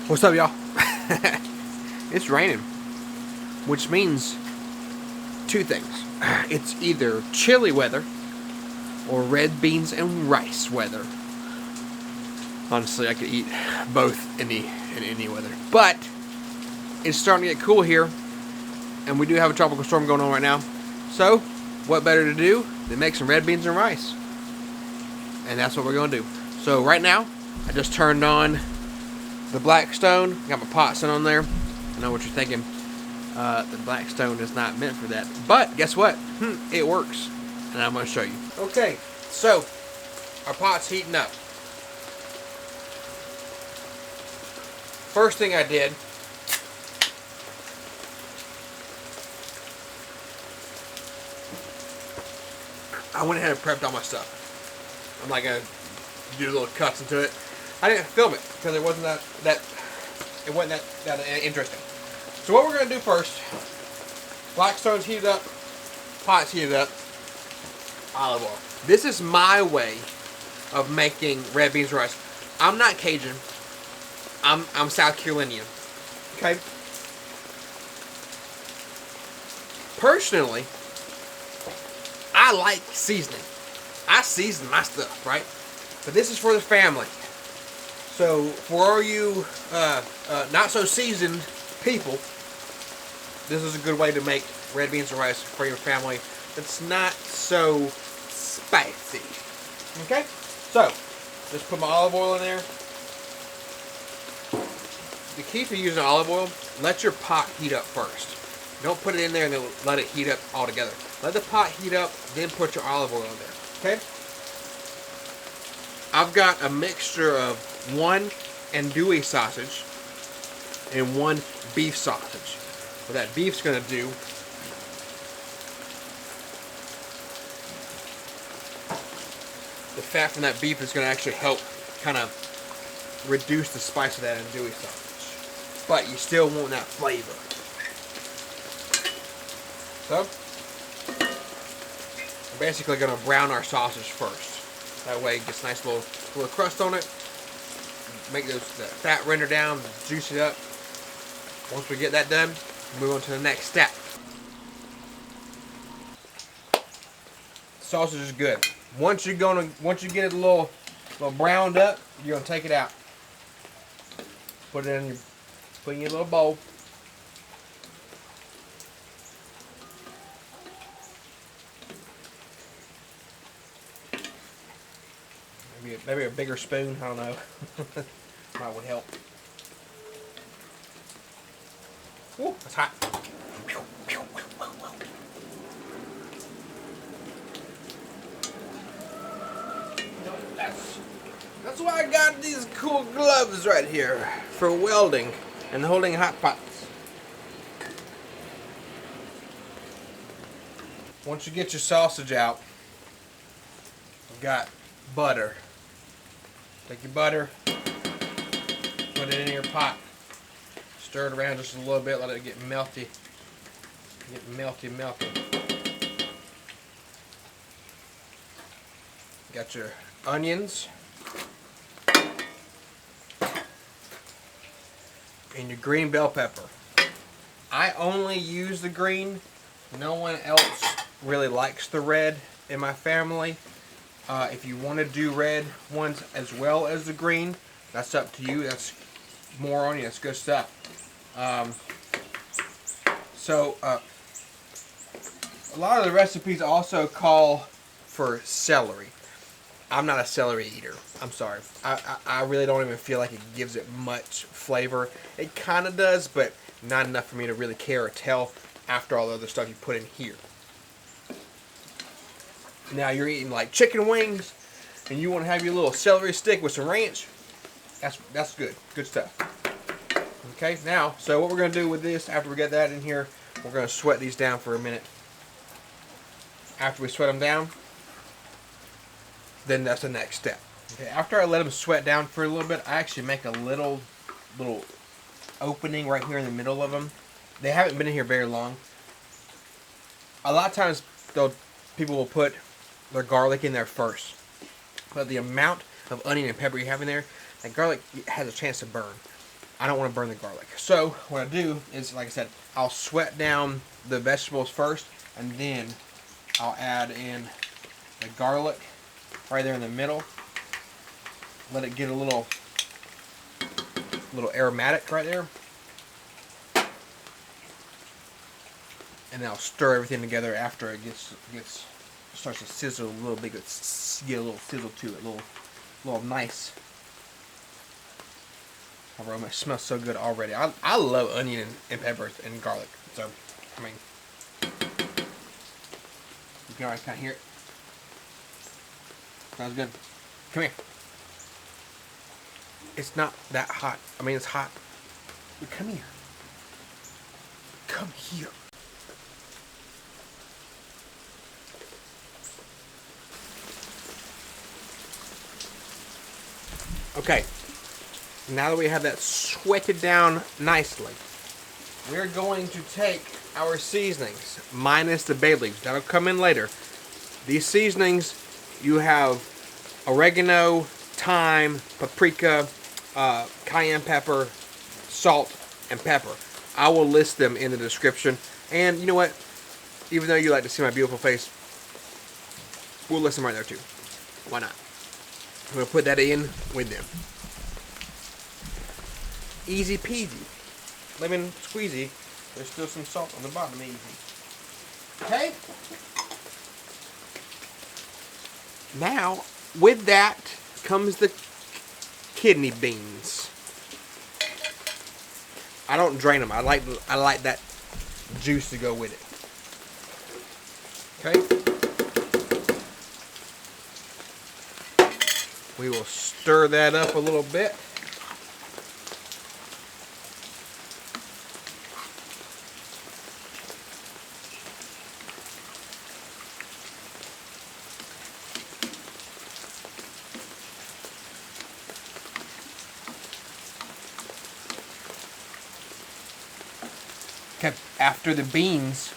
What's up, y'all? It's raining, which means two things. It's either chilly weather or red beans and rice weather. Honestly, I could eat both in any weather. But it's starting to get cool here, and we do have a tropical storm going on right now. So, what better to do than make some red beans and rice? And that's what we're going to do. So right now, I just turned on the Blackstone. Got my pot sitting on there. I know what you're thinking. The Blackstone is not meant for that. But guess what? It works. And I'm going to show you. Okay, so our pot's heating up. First thing I did, I went ahead and prepped all my stuff. I'm not going to do little cuts into it. I didn't film it because it wasn't that interesting. So what we're going to do first, Blackstone's heated up, pot's heated up, olive oil. This is my way of making red beans and rice. I'm not Cajun. I'm South Carolinian. Okay? Personally, I like seasoning. I season my stuff, right? But this is for the family. So for all you not so seasoned people, this is a good way to make red beans and rice for your family. It's not so spicy. Okay? So, just put my olive oil in there. The key to using olive oil, let your pot heat up first. Don't put it in there and then let it heat up all together. Let the pot heat up, then put your olive oil in there. Okay? I've got a mixture of one andouille sausage and one beef sausage. What that beef's going to do, the fat from that beef is going to actually help kind of reduce the spice of that andouille sausage. But you still want that flavor. So, we're basically going to brown our sausage first. That way it gets a nice little crust on it. Make that fat render down, juice it up. Once we get that done, move on to the next step. Sausage is good. Once you get it a little browned up, you're gonna take it out. Put it in your little bowl. Maybe a bigger spoon, I don't know. Might would help. Ooh, that's hot. That's why I got these cool gloves right here for welding and holding hot pots. Once you get your sausage out, you've got butter. Take your butter, put it in your pot, stir it around just a little bit, let it get melty. Melty. Got your onions and your green bell pepper. I only use the green. No one else really likes the red in my family. If you want to do red ones as well as the green, that's up to you. That's more on you. That's good stuff. A lot of the recipes also call for celery. I'm not a celery eater. I'm sorry. I really don't even feel like it gives it much flavor. It kind of does, but not enough for me to really care or tell after all the other stuff you put in here. Now you're eating like chicken wings and you want to have your little celery stick with some ranch. That's good. Good stuff. Okay, now, so what we're going to do with this, after we get that in here, we're going to sweat these down for a minute. After we sweat them down, then that's the next step. Okay, after I let them sweat down for a little bit, I actually make a little opening right here in the middle of them. They haven't been in here very long. A lot of times, people will put their garlic in there first. But the amount of onion and pepper you have in there, that garlic has a chance to burn. I don't want to burn the garlic. So what I do is, like I said, I'll sweat down the vegetables first, and then I'll add in the garlic right there in the middle. Let it get a little aromatic right there. And then I'll stir everything together after it starts to sizzle a little bit. Get a little sizzle to it, a little nice aroma. It smells so good already. I love onion and peppers and garlic. So, I mean, you can already kind of hear it. Sounds good. Come here. It's not that hot. I mean, it's hot. But come here. Come here. Okay. Now that we have that sweated down nicely, we're going to take our seasonings, minus the bay leaves. That'll come in later. These seasonings, you have oregano, thyme, paprika, cayenne pepper, salt, and pepper. I will list them in the description. And you know what? Even though you like to see my beautiful face, we'll list them right there too. Why not? I'm going to put that in with them. Easy peasy. Lemon squeezy. There's still some salt on the bottom. Easy. Okay? Now, with that comes the kidney beans. I don't drain them. I like that juice to go with it. Okay? We will stir that up a little bit. Okay, after the beans,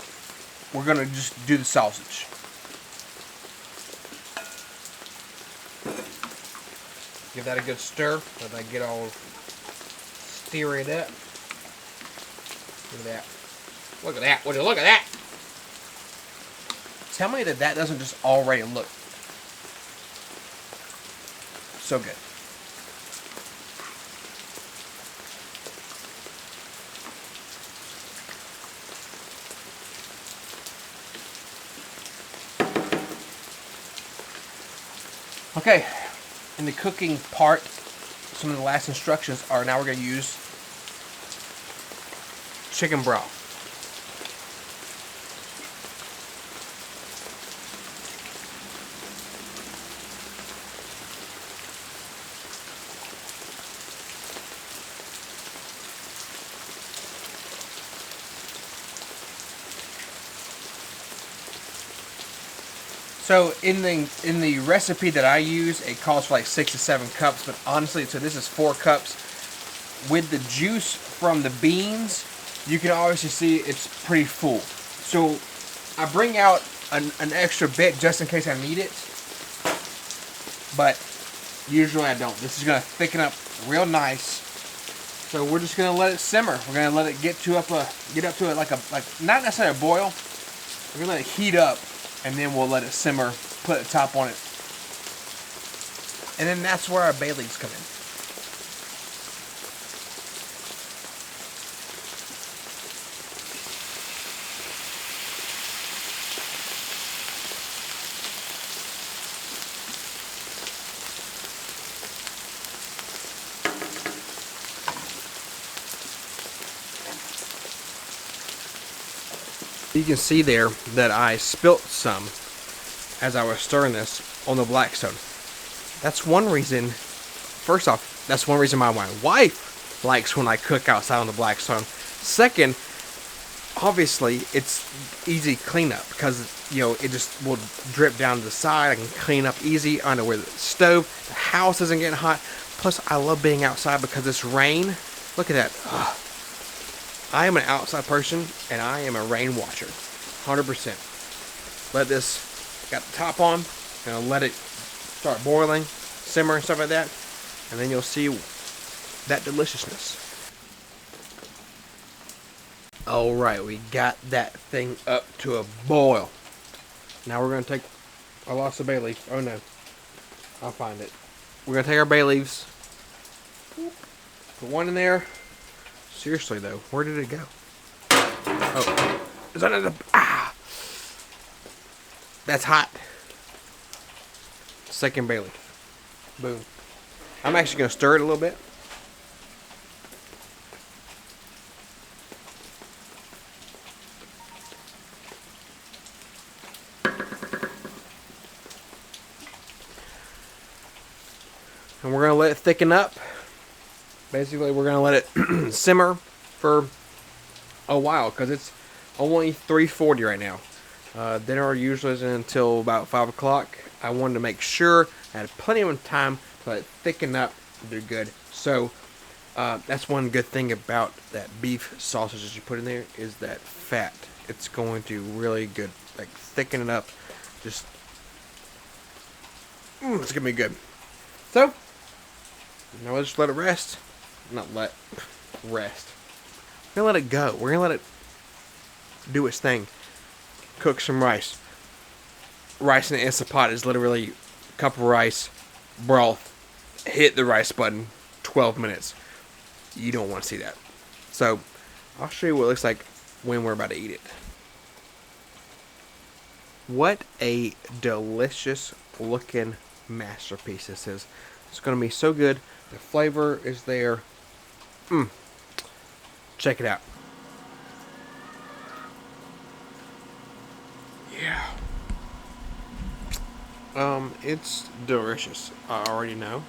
we're going to just do the sausage. Give that a good stir. Let that get all stir it up. Look at that. Look at that. Would you look at that? Tell me that doesn't just already look so good. Okay, in the cooking part, some of the last instructions are now we're going to use chicken broth. So in the recipe that I use, it calls for like 6 to 7 cups, but honestly, so this is 4 cups. With the juice from the beans, you can obviously see it's pretty full. So I bring out an extra bit just in case I need it, but usually I don't. This is gonna thicken up real nice. So we're just gonna let it simmer. We're gonna let it get up to it like not necessarily a boil. We're gonna let it heat up. And then we'll let it simmer, put a top on it. And then that's where our bay leaves come in. You can see there that I spilt some as I was stirring this on the Blackstone. That's one reason, first off, that's one reason why my wife likes when I cook outside on the Blackstone. Second, obviously, it's easy cleanup because, you know, it just will drip down to the side. I can clean up easy under where the stove, the house isn't getting hot. Plus, I love being outside because this rain, look at that. Ugh. I am an outside person, and I am a rain watcher, 100%. Let this, got the top on, and I'll let it start boiling, simmer and stuff like that, and then you'll see that deliciousness. Alright, we got that thing up to a boil. Now we're going to take... I lost the bay leaf. Oh no. I'll find it. We're going to take our bay leaves. Put one in there. Seriously though, where did it go? Oh. Is that the... Ah! That's hot. Second bay leaf. Boom. I'm actually going to stir it a little bit. And we're going to let it thicken up. Basically, we're going to let it simmer for a while because it's only 3:40 right now. Dinner usually isn't until about 5 o'clock. I wanted to make sure I had plenty of time to let it thicken up and do good. So, that's one good thing about that beef sausage that you put in there is that fat. It's going to really good, like thicken it up. Just, it's going to be good. So, now let's just let it rest. Not let rest. We're going to let it go. We're going to let it do its thing. Cook some rice. Rice in an Instant Pot is literally a cup of rice, broth, hit the rice button, 12 minutes. You don't want to see that. So, I'll show you what it looks like when we're about to eat it. What a delicious looking masterpiece this is. It's going to be so good. The flavor is there. Check it out. Yeah. It's delicious. I already know.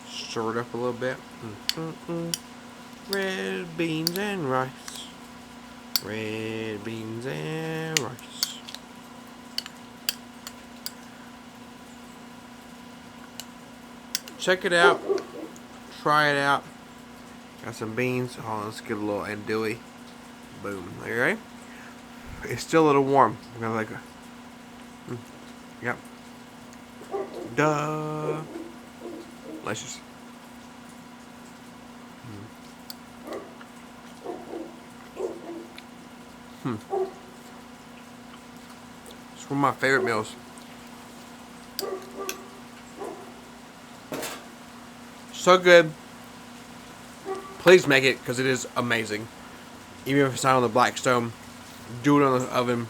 Stir it up a little bit. Red beans and rice. Red beans and rice. Check it out. Try it out. Got some beans. Oh, let's get a little andouille. Boom. Alright. It's still a little warm. I'm gonna like. Yep. Duh. Delicious. It's one of my favorite meals. So good. Please make it because it is amazing. Even if it's not on the Blackstone, do it on the oven.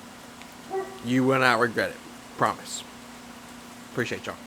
You will not regret it. Promise. Appreciate y'all.